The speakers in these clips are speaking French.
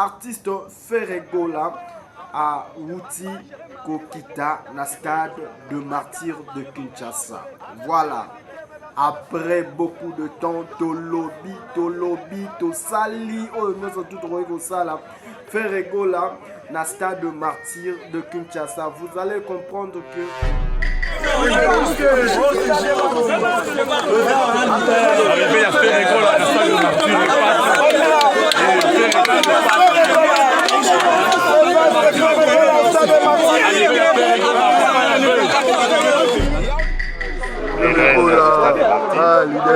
artiste Ferregola à Wuti Kokita na stade de martyrs de Kinshasa. Voilà. Après beaucoup de temps, Tolobi, Tosali, oh, nous sommes tous sala. Ferregola na stade de martyrs de Kinshasa. Vous allez comprendre que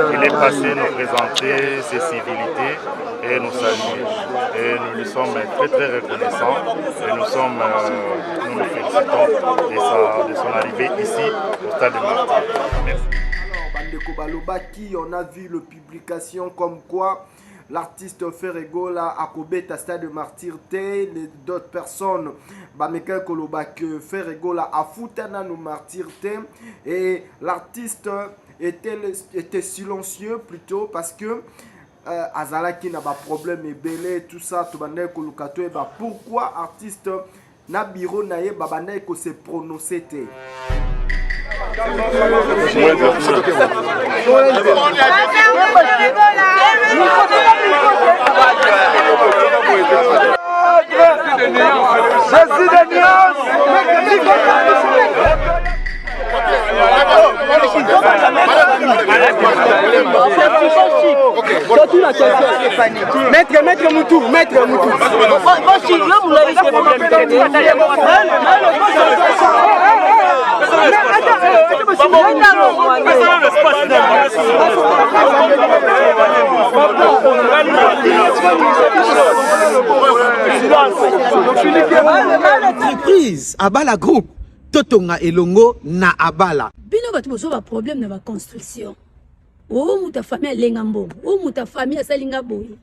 il est passé nous présenter ses civilités et nous saluer. Et nous lui sommes très très reconnaissants et nous nous félicitons de son arrivée ici au stade de Martyrs. Merci. Bandeko Balobaki, on a vu le publication comme quoi l'artiste Ferregola a kobeta stade de martyr te, d'autres personnes Bameka Kolobak Ferregola a foutana nous martyr te, et l'artiste était silencieux plutôt parce que Azalaki n'a pas problème et belé tout ça tout bande kolukato et bah pourquoi artiste na biro naie babane ko se prononcer te. Maître Moutou. Entreprise Abala Group Totonga Elongo na Abala. Bino batu boso ba problème na ba construction. O muta famille lengambo, o muta famille salinga boye.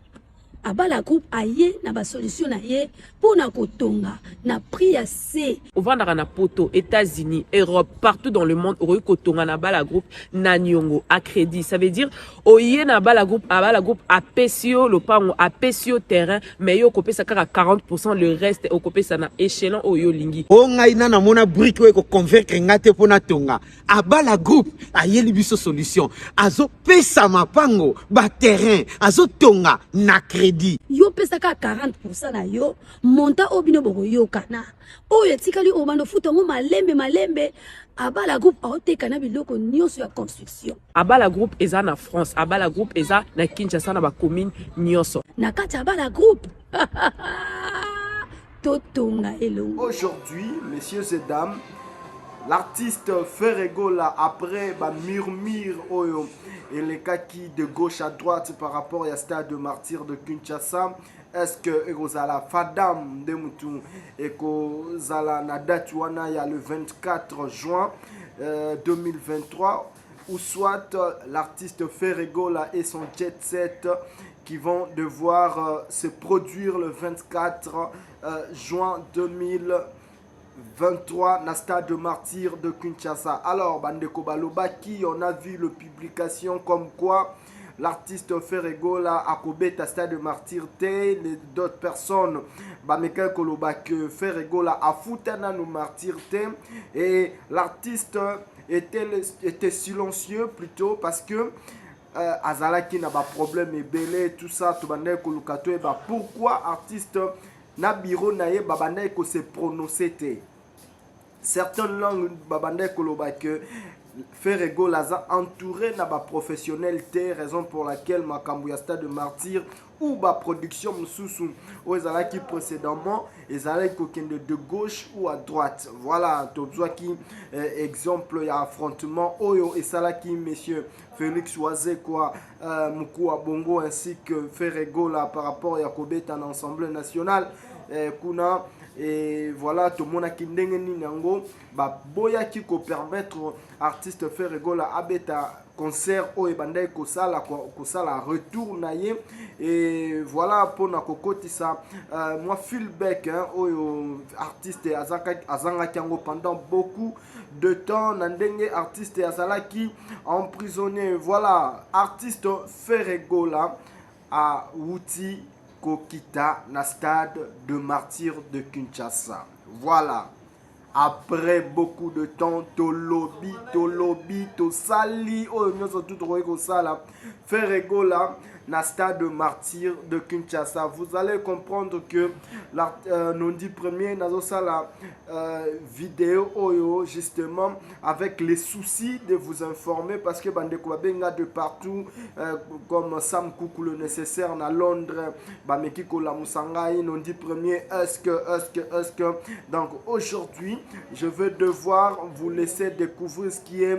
Abala Group aye na ba solution na ye pour na kotonga na prix assez. Ovandaka na poto États-Unis, Europe, partout dans le monde, oroyi kotonga na Abala Group na nyongo à crédit. Ça veut dire oye na Abala Group a pesio lopango, a pesio terrain, mais yo kopesa kaka 40%, le reste okopesa na échelon oyo lingi. O ngai na mona brique we ko convaincre ngate pona tonga. Abala Group aye libiso solution. Azo pesa mapango ba terrain, azo tonga na crédit. Yo pesa ka 40% na yo, monta obino boko yo kana. Oyo tikali obano futongo malembe. Abala Group aoteka na biloko nyonso ya construction. Abala Group eza na France, Abala Group eza na Kinshasa na ba commune nyonso. Na kati Abala Group. Totonga elongo. Aujourd'hui, messieurs et dames, l'artiste Ferregola après murmure oyo et les kaki de gauche à droite par rapport à stade de martyr de Kinshasa. Est-ce que Erosala Fadam de Moutou et Kozala Nadatuana il y a le 24 juin 2023 ou soit l'artiste Ferregola et son jet set qui vont devoir se produire le 24 juin 2023 na stade de martyr de Kinshasa. Alors Bandeko Balobaki, on a vu le publication comme quoi l'artiste Ferregola a kobeta stade de martyr te, d'autres personnes Bameka Kolobak Ferregola a foutana nous martyr te, et l'artiste était silencieux plutôt parce que Azalaki n'a pas problème et belé tout ça tout bande kolukato et bah pourquoi artiste na biro naie babane ko se prononcer te. Certaines langues babane kolobak Ferregola a entouré na ba professionnel te, raison pour laquelle makambu stade de martyr ou ba production msusu ou ezalaki précédemment ezalaki kokende de gauche ou à droite. Voilà tozwaki exemple ya affrontement oyo esalaki monsieur Félix Oise quoi Mukua Bongo ainsi que Ferregola par rapport à kobeta en Assemblée nationale kuna. Et voilà, tout le monde a qui nango boya qui ko permettre artiste Ferregola abeta concert o ebandai ko sala retour naie. Et voilà pour na kokoti ça moi feedback oyo artiste azanga kango pendant beaucoup de temps nandenge artiste azalaki emprisonné. Voilà, artiste Ferregola a Wuti Kokita na stade de martyrs de Kinshasa. Voilà. Après beaucoup de temps, Tolobi, Tosali, oh, nous sommes tous au sala, Ferregola, na stade de martyrs de Kinshasa. Vous allez comprendre que nous dit premier, dans la vidéo, oh, justement, avec les soucis de vous informer, parce que Bandeko Benga de partout, comme Sam Koukou le nécessaire, à Londres, Bamekiko la Moussangaï, nous dit premier, est-ce que. Donc aujourd'hui, je vais devoir vous laisser découvrir ce qui est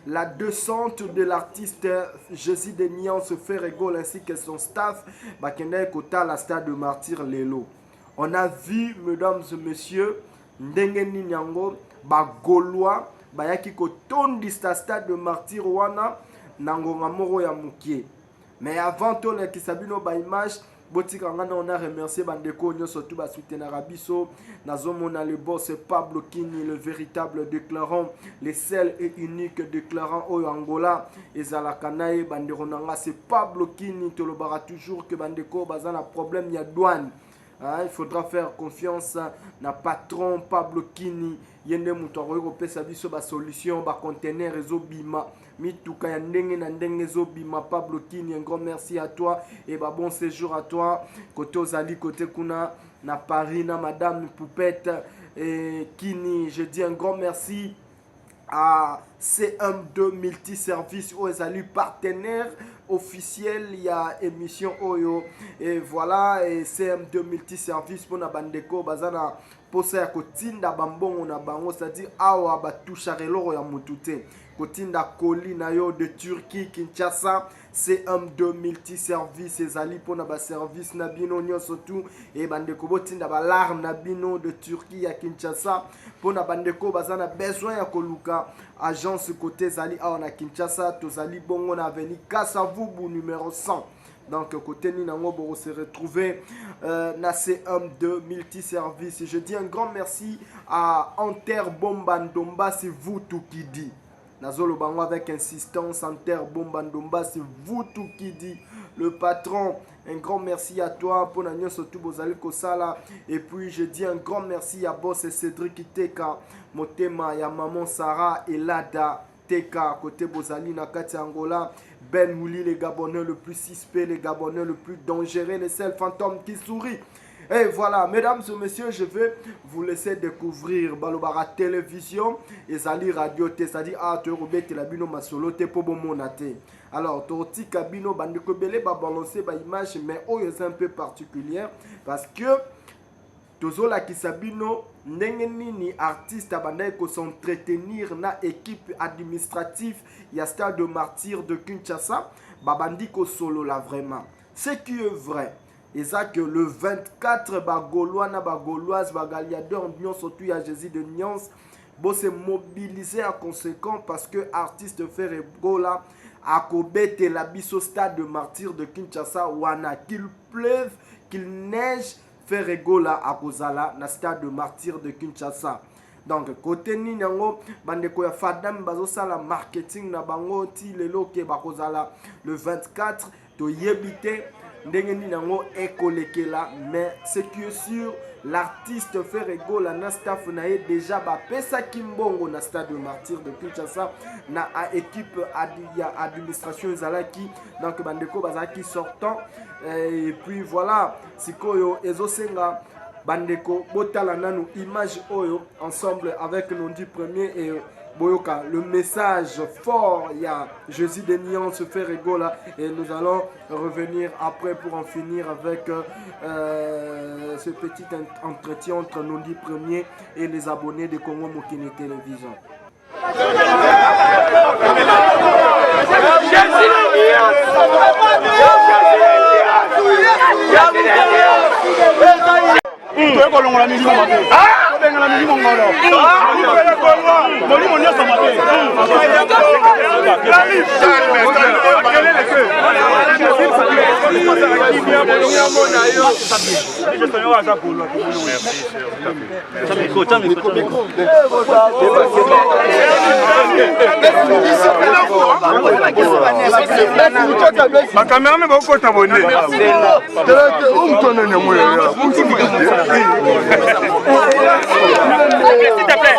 la descente de l'artiste Jésus de Nuance Ferregol ainsi que son staff, Bakende Kota, la stade de martyr Lelo. On a vu, mesdames et messieurs, Ndengeni Nyango, Gaulois, Bayaki Kotondi stade de martyr Wana, Nangonga Moro ya Mukie. Mais avant tout, les Kisabino Baimage, on a remercié Bandeko, nous surtout soutenir Abisso. On a le boss Pablo Kini, le véritable déclarant, le seul et unique déclarant au Angola. Et Zalakanaï, Bandeko Nanga, c'est Pablo Kini. Tu le barra toujours que Bandeko, Bazan a problème, il y a douane. Il faudra faire confiance à patron Pablo Kini. Yende Moutoro Europé, sa vie sur la solution, ba conteneur réseau Bima. Mituka ya ndenge na ndenge zo Bima Pablo Kini, un grand merci à toi et bah bon séjour à toi. Côté Ozali, côté Kuna, na Paris, na Madame Poupette et Kini, je dis un grand merci à CM2 Multiservice Ozali, partenaire officiel, il y a émission Oyo et voilà, et CM2 Multiservice pour na bandeko bazana posa ya kotinda bambongo na bango, c'est-à-dire awa batusha reloro ya mutute kotinda koli na yo de Turquie Kinshasa. CM2 Multiservice ezali pour na ba service na bino nyonso tout et bandeko botinda ba larme na bino de Turquie ya Kinshasa pour na bandeko bazana besoin ya koluka agence côté zali awa na Kinshasa tozali bongo na avenue Kasavubu numéro 100. Donc côté Ninango pour se retrouver na CM2 Multiservice. Je dis un grand merci à Anter Bombandomba, c'est vous tout qui dit. Nazolo Bango avec insistance, Anter Bombandomba, c'est vous tout qui dit. Le patron, un grand merci à toi pour la surtout Bozali Kosala. Et puis je dis un grand merci à Boss et Cédric Teka, Motema, ya maman Sarah et Lada Teka, côté Bozali Nakati Angola. Ben Mouli, les Gabonais le plus suspect, les Gabonais le plus dangereux, les seuls fantômes qui sourient. Et voilà, mesdames et messieurs, je vais vous laisser découvrir Balobara Télévision et Zali Radio, c'est-à-dire tu robet la bino masolo te pobo monate. Alors, torti kabino bandeko belé ba balancer ba image, mais oh c'est un peu particulière parce que tozola kisabino ndenge nini artiste abandai ko s'entretenir na équipe administrative ya stade de martyr de Kinshasa babandi ko solo là vraiment. Ce qui est vrai. Et ça que le 24 Gaulois na Gauloise Galiador Nyon surtout à Jésus de Nyons bon se mobiliser en conséquent parce que artiste Ferregola a kobete la biso stade de martyr de Kinshasa wana qu'il pleuve qu'il neige Ferregola a kozala na stade de martyr de Kinshasa. Donc côté ninyango bandeko ya fadam bazo sala marketing na bango ti lelo ke bakozala le 24 to yebite ndenge ninyango ekolekela, mais ce qui est sûr l'artiste Ferregola na staff na ye déjà ba pesa kimbongo na stade de martyr de Kinshasa na équipe ya administration ezalaki donc bandeko bazaki sortant et puis voilà sikoyo ezosenga bandeko botala nanu image oyo ensemble avec Nondi premier et Boyoka, le message fort, il y a Jésus de Nuance Ferregola et nous allons revenir après pour en finir avec ce petit entretien entre Nondi premier et les abonnés de Congo Mokini Télévision. Makamera beaucoup t'abonner. S'il te plaît,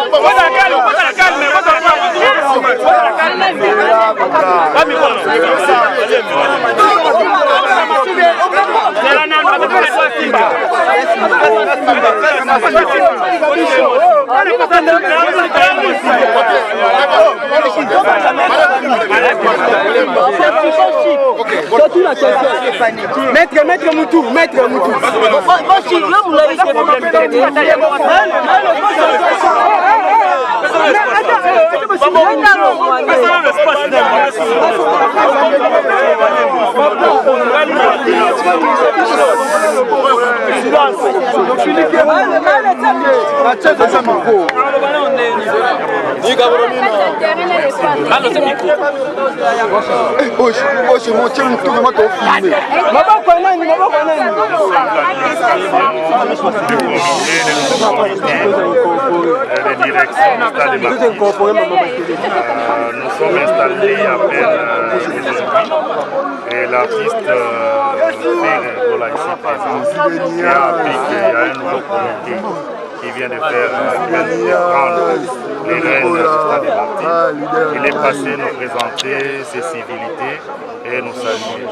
Maître Moutou. Nous sommes installés à peine aujourd'hui et l'artiste Ferregola ici présent qui a appris qu'il y a un nouveau comité qui vient de faire prendre les rênes du Stade de Martyrs. Il est passé nous présenter ses civilités et nous saluer.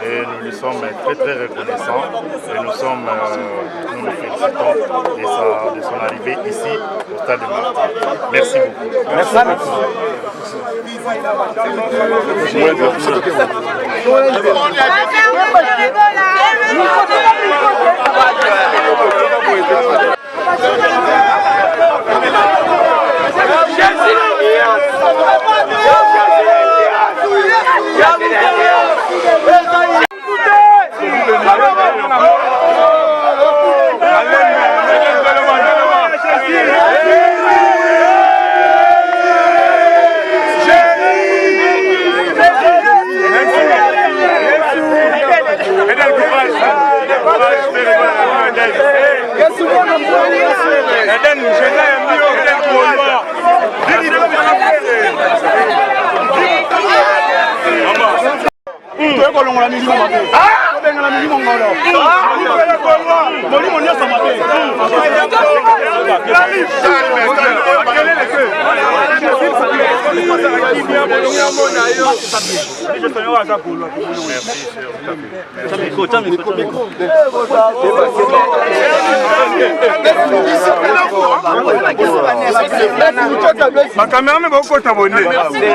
Et nous lui sommes très reconnaissants et nous nous félicitons de son arrivée ici au Stade de Martyrs. Merci beaucoup. Makamera beaucoup t'abonner. S'il te plaît,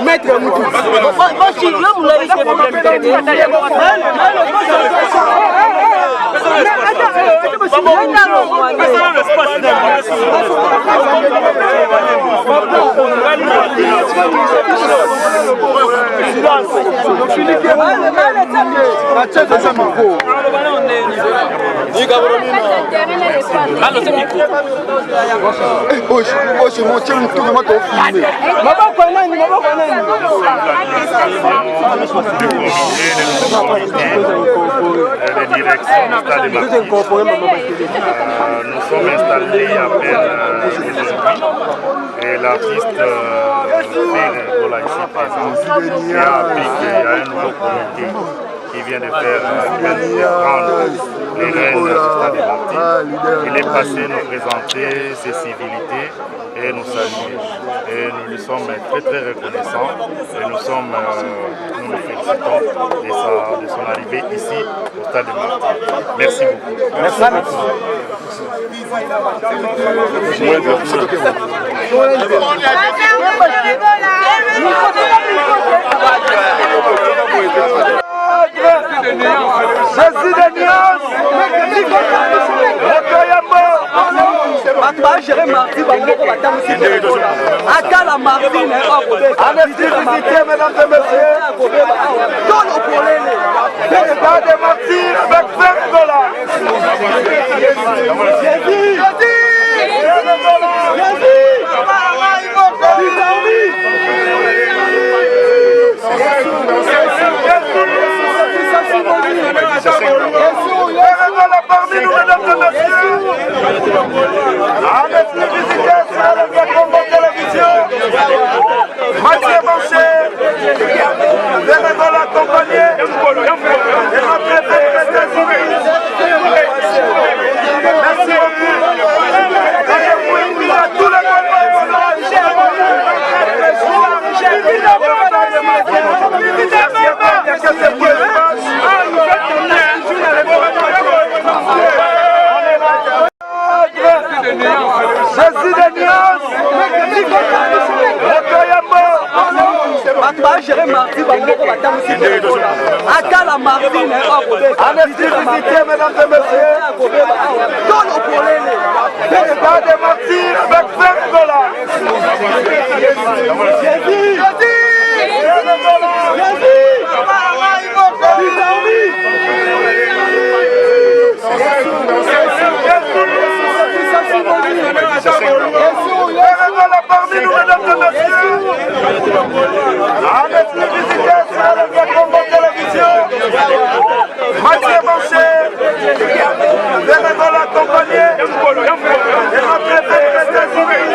Maître Moutou. Nous sommes installés à peine aujourd'hui et l'artiste Ferregola ici présent qui a appris qu'il y a un nouveau comité qui vient de faire prendre les rênes du Stade de Martyrs. Il est passé nous présenter ses civilités et nous saluer. Et nous lui sommes très reconnaissants et nous nous félicitons de son arrivée ici au Stade de Martyrs. Merci beaucoup. Merci. Jésus de Nias, Rokoyambo, Géré Marty, Akala Martine, Anesthésie, mesdames et messieurs, État de martyrs avec Ferregola. Ferregola parmi nous, mesdames et messieurs. Anesthésie efficace avec la combat télévision. Mathieu Manché, Ferregola accompagné et notre évêque États-Unis. Merci beaucoup. À tous les Jésus de Nias, Rokoyambo, Géré Marty, Akala Martine, anesthésie, mesdames et messieurs, État de martyrs avec Ferregola. Ferregola parmi nous, mesdames et messieurs. Anesthésie efficace avec la combat télévision. Mathieu Manché, Ferregola accompagné et notre évêque États-Unis.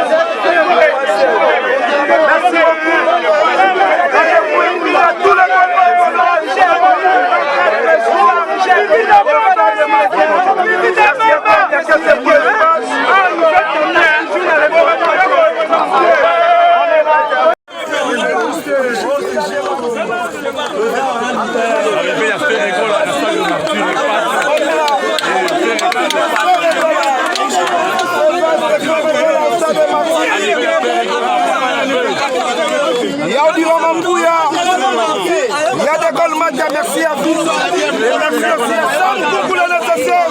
Merci beaucoup. À tous les Arrivé à Ferregola, la salle de Martyr, Yaudira Mambouya, Yadekol Madia, merci à vous. Merci aussi à Sam pour la nécessaire.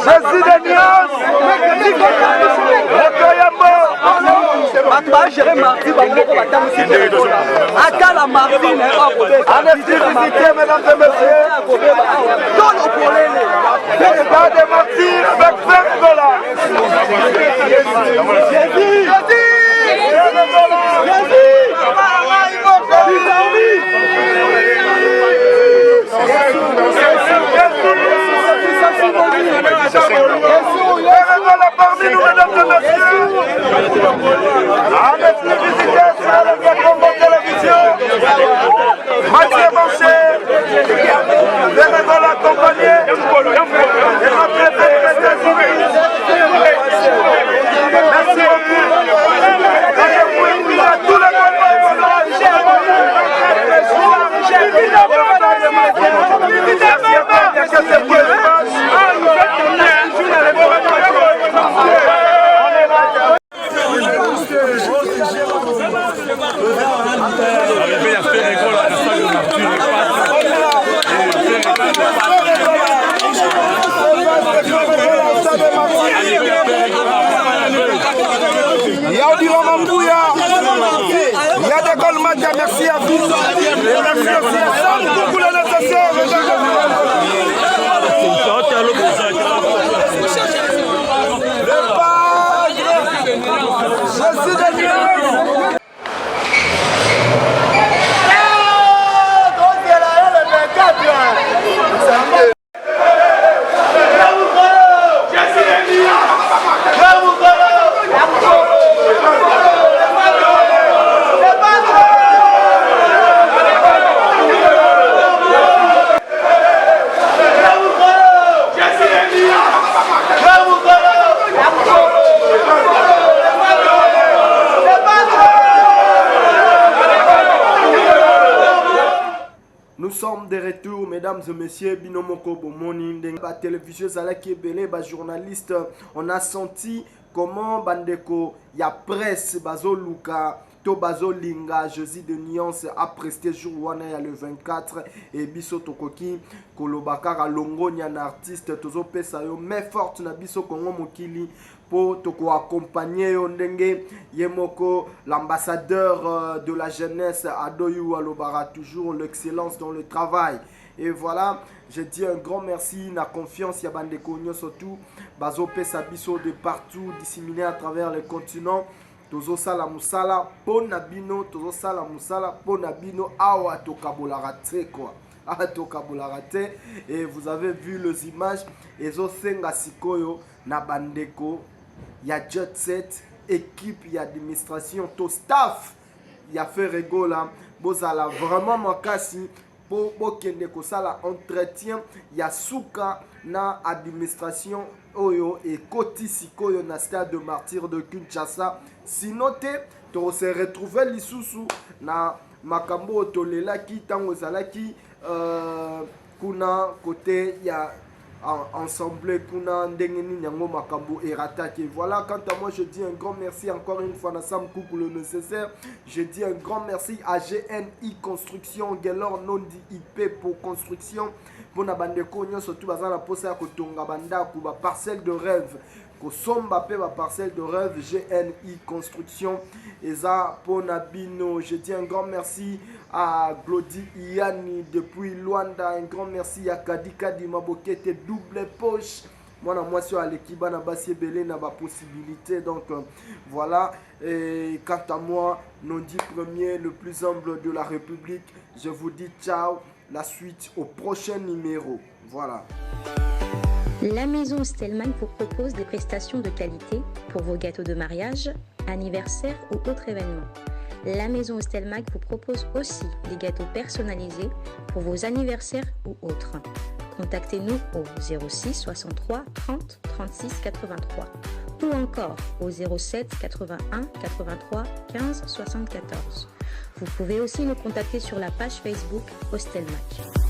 Jésus de Nias, Rokoyambo, Géré Marty, Akala Martine, anesthésie, mesdames et messieurs, État de martyrs avec Ferregola. Ferregola parmi nous, mesdames et messieurs. Anesthésie efficace avec la combat télévision. Mathieu Manché, Ferregola accompagné et notre évêque États-Unis. Merci beaucoup. À tous les arrivé à Ferregola, la salle de Martyr, Yaudira Mambouya, Yadekol Madia, merci à vous. Merci aussi à Sam pour la nécessaire. Jésus de Nias. sommes de retour, mesdames et messieurs. Binomoko Bomoni, la télévision Zalaki Belé, journaliste. On a senti comment Bandeko, il y a presse, Bazo Luka, Tobazo Linga, Josie de Nuance a presté jour wana le 24 et Biso Tokoki, Kolobakara Longo, Nyan artiste, Tozo Pesayo, mais forte na Biso Kongo Mokili. Pour te accompagner Ondenge Yemoko, l'ambassadeur de la jeunesse Adoyou Alobara, toujours l'excellence dans le travail. Et voilà, je dis un grand merci, la confiance, Yabande Konyo surtout, Bazo Pesabiso de partout, disséminé à travers le continent. Tozo Sala Musala, Ponabino, Tozo Sala Musala, Ponabino, Awa Tokabolarate quoi. Et vous avez vu les images, et zo senga sikoyo na bandeko. Il y a jet set, équipe, il y a administration, tout staff. Il y a fait rigola. Bozala vraiment makasi pour kende ko sala entretien. Il y a souka na administration oyo et koti sikoyo na stade de martyr de Kinshasa. Sinon to se retrouver lisusu na makambo tolelaki tango zalaki kuna côté il y a ensemble kuna ndengeni nyango makambo erataki. Voilà, quant à moi je dis un grand merci encore une fois na Sam Coucou le nécessaire. Je dis un grand merci à GNI Construction Gelor Nondi IP pour construction pour na bandeko nyonso tout bazala posa ko tonga banda ku ba parcelle de rêve ko somba pe ba parcelle de rêve. GNI Construction eza pona bino. Je dis un grand merci à Glody Iani depuis Luanda. Un grand merci à Kadika di Mabokete double poche. Moi sur l'équipe na basi belé na ba possibilité. Donc voilà. Et quant à moi, non dit premier, le plus humble de la République, je vous dis ciao. La suite au prochain numéro. Voilà. La maison Stelman vous propose des prestations de qualité pour vos gâteaux de mariage, anniversaire ou autres événements. La maison Stelmag vous propose aussi des gâteaux personnalisés pour vos anniversaires ou autres. Contactez-nous au 06 63 30 36 83 ou encore au 07 81 83 15 74. Vous pouvez aussi nous contacter sur la page Facebook Hostelmac.